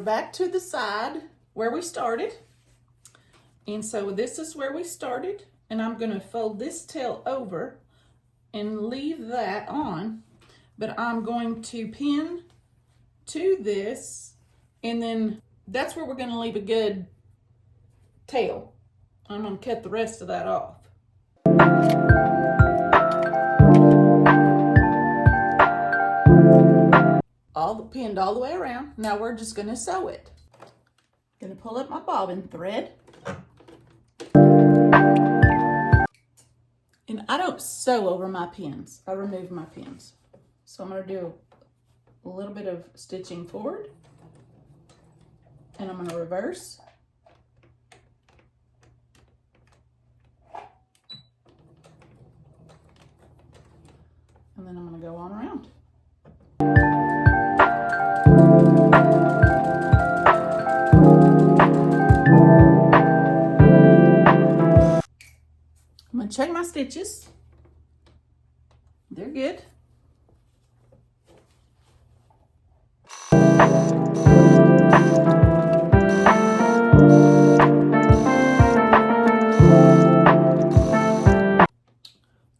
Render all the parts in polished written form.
Back to the side where we started, and so this is where we started, and I'm going to fold this tail over and leave that on, but I'm going to pin to this, and then that's where we're going to leave a good tail. I'm going to cut the rest of that off. Pinned all the way around. Now we're just going to sew it. Going to pull up my bobbin thread. And I don't sew over my pins. I remove my pins. So I'm going to do a little bit of stitching forward. And I'm going to reverse. And then I'm going to go on around. I'm going to check my stitches. They're good.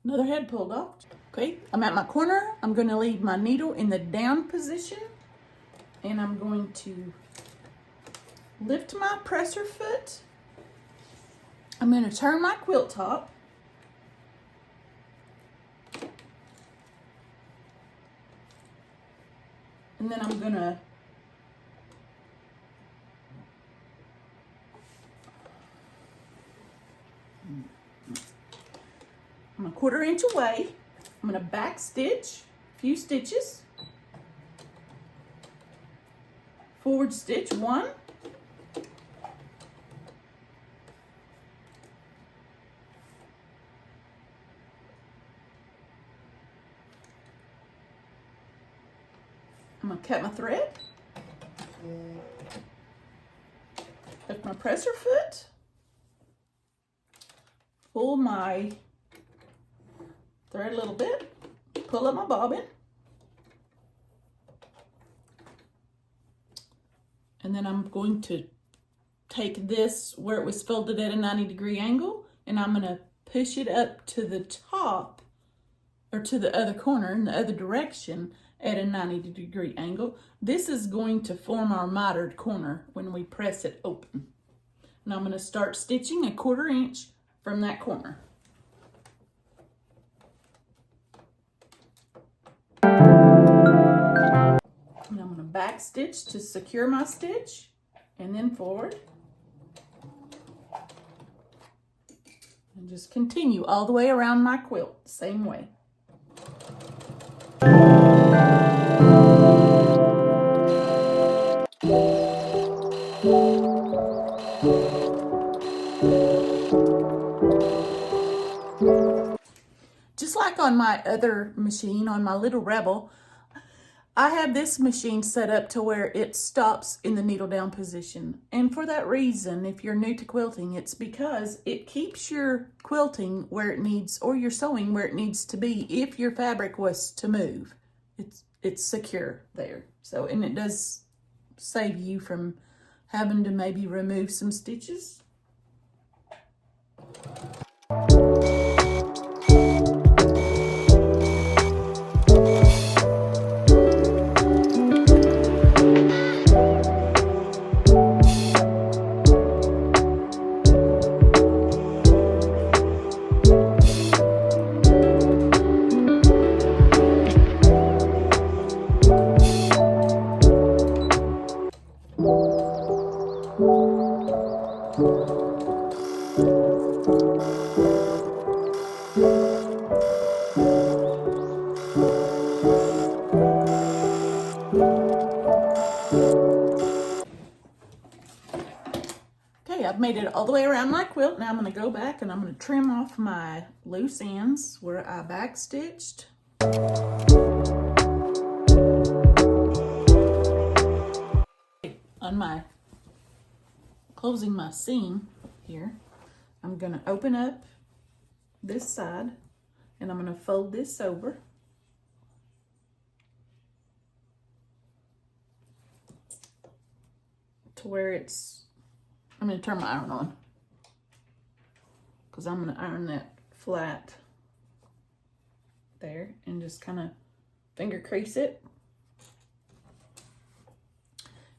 Another head pulled off. Okay, I'm at my corner. I'm going to leave my needle in the down position, and I'm going to lift my presser foot. I'm going to turn my quilt top. And then I'm going to I'm a 1/4 inch away. I'm going to back stitch a few stitches. Forward stitch 1. I'm going to cut my thread. Lift my presser foot. Pull my thread a little bit. Pull up my bobbin. And then I'm going to take this where it was folded at a 90-degree angle, and I'm going to push it up to the top, or to the other corner in the other direction at a 90-degree angle. This is going to form our mitered corner when we press it open. And I'm going to start stitching a 1/4 inch from that corner. And I'm going to back stitch to secure my stitch, and then forward. And just continue all the way around my quilt, the same way. Just like on my other machine, on my Little Rebel, I have this machine set up to where it stops in the needle down position. And for that reason, if you're new to quilting, it's because it keeps your quilting where it needs, or your sewing where it needs to be if your fabric was to move. It's secure there. So, and it does save you from having to maybe remove some stitches. Okay, I've made it all the way around my quilt. Now I'm going to go back and I'm going to trim off my loose ends where I backstitched. On my closing my seam here, I'm going to open up this side and I'm going to fold this over. To where it's, I'm going to turn my iron on because I'm going to iron that flat there and just kind of finger crease it.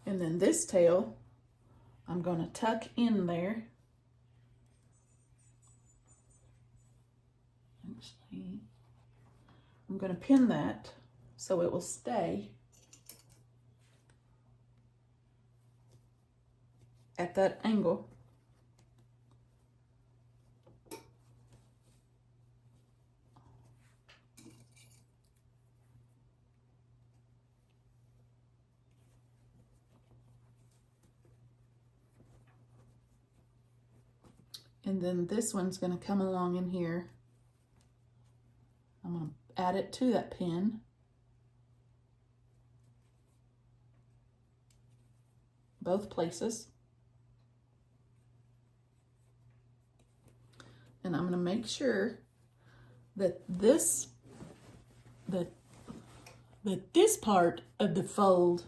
And then this tail, I'm going to tuck in there. Actually, I'm going to pin that so it will stay at that angle. And then this one's going to come along in here. I'm going to add it to that pin. Both places. And I'm going to make sure that this part of the fold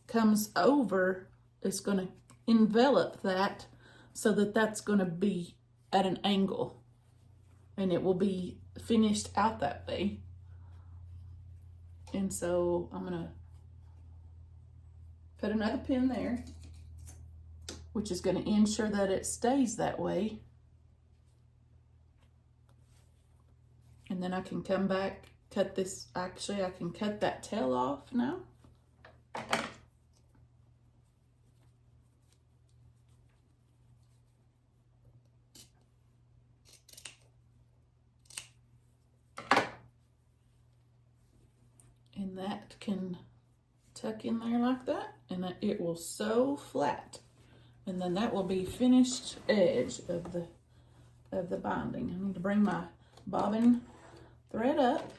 comes over. It's going to envelop that so that that's going to be at an angle and it will be finished out that way. And so I'm going to put another pin there, which is going to ensure that it stays that way. And then I can come back, cut this. Actually, I can cut that tail off now. And that can tuck in there like that, and it will sew flat. And then that will be finished edge of the binding. I need to bring my bobbin thread up.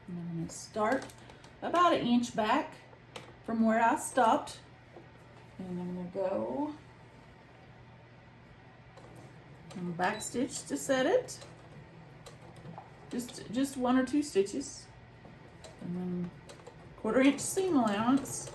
And I'm going to start about 1 inch back from where I stopped. And I'm going to go and backstitch to set it. Just 1 or 2 stitches. And then 1/4 inch seam allowance.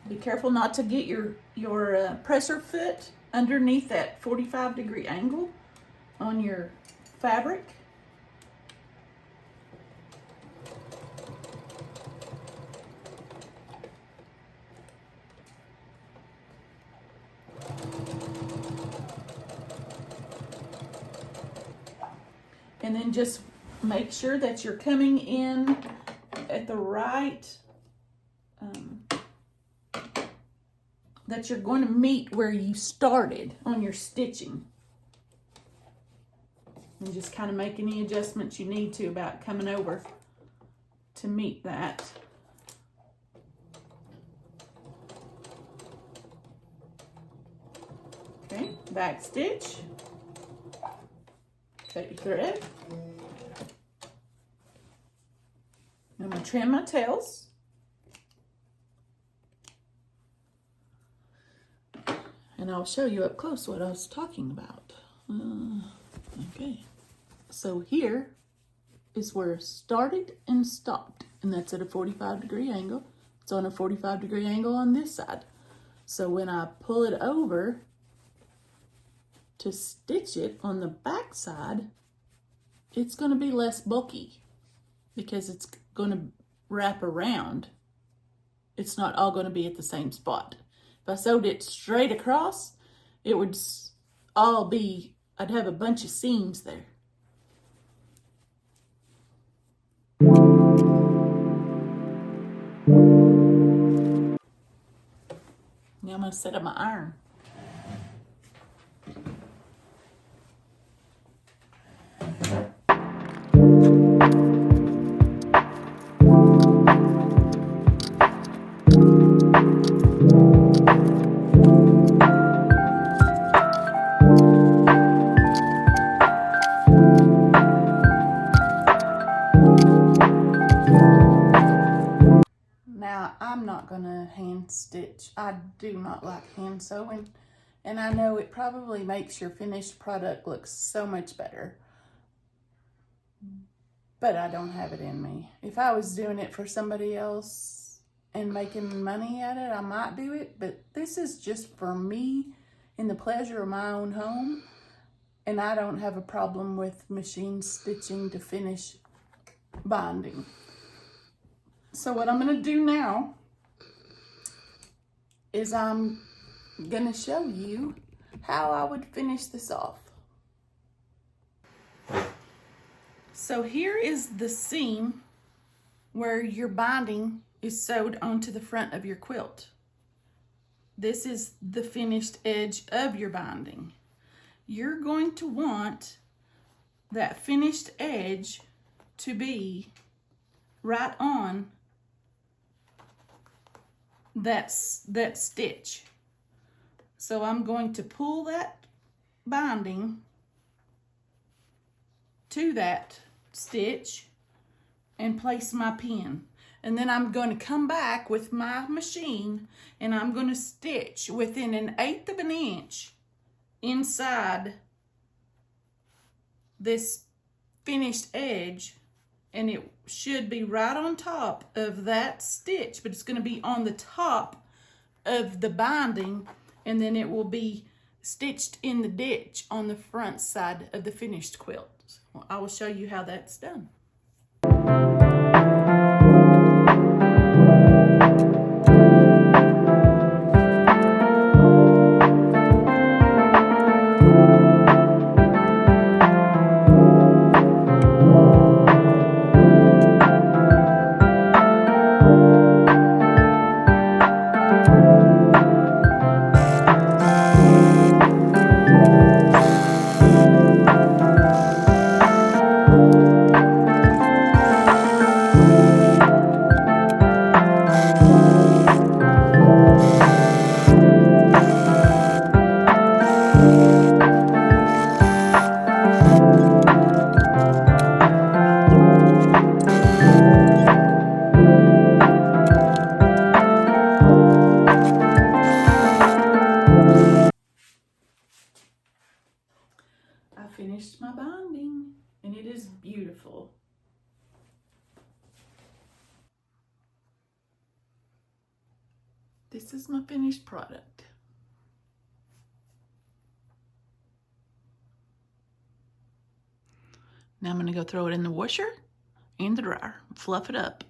Be careful not to get your presser foot underneath that 45-degree angle on your fabric. And then just make sure that you're coming in at the right, that you're going to meet where you started on your stitching. And just kind of make any adjustments you need to about coming over to meet that. Okay, back stitch. Cut your thread. I'm going to trim my tails. And I'll show you up close what I was talking about. Okay, so here is where it started and stopped, and that's at a 45-degree angle. It's on a 45-degree angle on this side. So when I pull it over to stitch it on the back side, it's going to be less bulky because it's going to wrap around. It's not all going to be at the same spot. If I sewed it straight across, it would all be I'd have a bunch of seams there. Now I'm going to set up my iron. Now, I'm not going to hand stitch. I do not like hand sewing, and I know it probably makes your finished product look so much better, but I don't have it in me. If I was doing it for somebody else and making money at it, I might do it, but this is just for me in the pleasure of my own home, and I don't have a problem with machine stitching to finish binding. So what I'm going to do now is I'm going to show you how I would finish this off. So here is the seam where your binding is sewed onto the front of your quilt. This is the finished edge of your binding. You're going to want that finished edge to be right on that stitch. So I'm going to pull that binding to that stitch and place my pin. And then I'm going to come back with my machine and I'm going to stitch within 1/8 of an inch inside this finished edge, and it should be right on top of that stitch, but it's going to be on the top of the binding, and then it will be stitched in the ditch on the front side of the finished quilt. Well, I will show you how that's done. Finished my binding, and it is beautiful. This is my finished product. Now I'm going to go throw it in the washer and the dryer, fluff it up.